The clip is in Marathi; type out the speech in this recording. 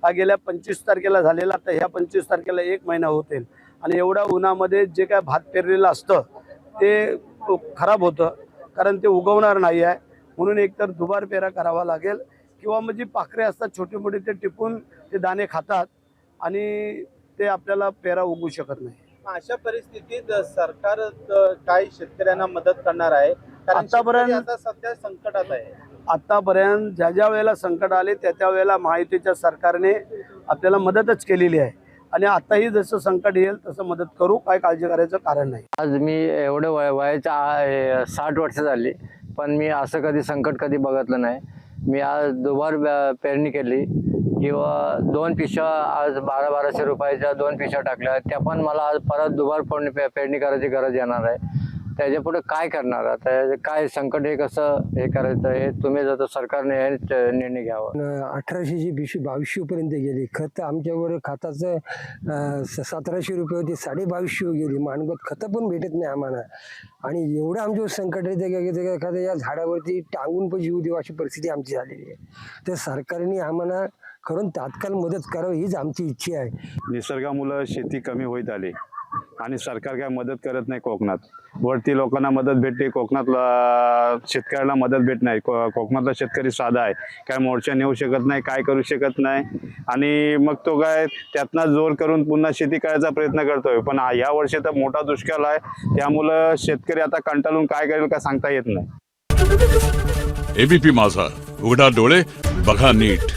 हा गेल्या 25 तारखेला झालेला, तर ह्या 25 तारखेला 1 महिना होतील आणि एवढ्या उन्हामध्ये जे काय भात पेरलेलं असतं ते खराब होतं, कारण ते उगवणार नाही आहे. म्हणून एकतर दुबार पेरा करावा लागेल किंवा म्हणजे पाखरे असतात छोटे मोठे, ते टिपून ते दाणे खातात आणि ते आपल्याला पेरा उगू शकत नाही. अशा परिस्थितीत सरकार काय शेतकऱ्यांना मदत करणार आहे? कारण आतापर्यंत आता सध्या संकटात आहे. आतापर्यंत ज्या ज्या वेळेला संकट आले त्या वेळेला महायुतीच्या सरकारने आपल्याला मदतच केलेली आहे आणि आताही जसं संकट येईल तसं मदत करू, काय काळजी करायचं कारण नाही. आज मी एवढं वयाच्या 60 वर्ष झाली, पण मी असं कधी संकट कधी बघितलं नाही. मी आज दुबार पेरणी केली किंवा 2 पिशव्या आज 1200 रुपयाच्या 2 पिशव्या टाकल्या, त्या पण मला आज परत दुबार पेरणी करायची गरज येणार आहे. त्याच्या पुढे काय करणार आता, काय संकट हे कसं हे करायचं हे तुम्ही जर सरकारने निर्णय घ्यावा. 1800ची पिशवी 2200 पर्यंत गेली. खत आमच्यावर खताचं 1700 रुपये होते, 2250 गेली. मानगत खतं पण भेटत नाही आम्हाला आणि एवढं आमच्यावर संकट आहे एखाद्या या झाडावरती टांगून पण जीव देऊ अशी परिस्थिती आमची झालेली आहे. तर सरकारने आम्हाला खरं तात्काळ मदत करावी हीच आमची इच्छा आहे. निसर्गामुळे शेती कमी होत आली आणि सरकार काय मदत करत नाही. कोकणात वरती लोकांना मदत भेटते, कोकणातला शेतकऱ्याला मदत भेट नाही. कोकणातला शेतकरी साधा आहे, काय मोर्चा नेऊ शकत नाही, काय करू शकत नाही आणि मग तो काय त्यातनं जोर करून पुन्हा शेती करायचा प्रयत्न करतोय. पण या वर्षी तर मोठा दुष्काळ आहे, त्यामुळं शेतकरी आता कंटाळून काय करेल का सांगता येत नाही. एबीपी माझा, उघडा डोळे बघा नीट.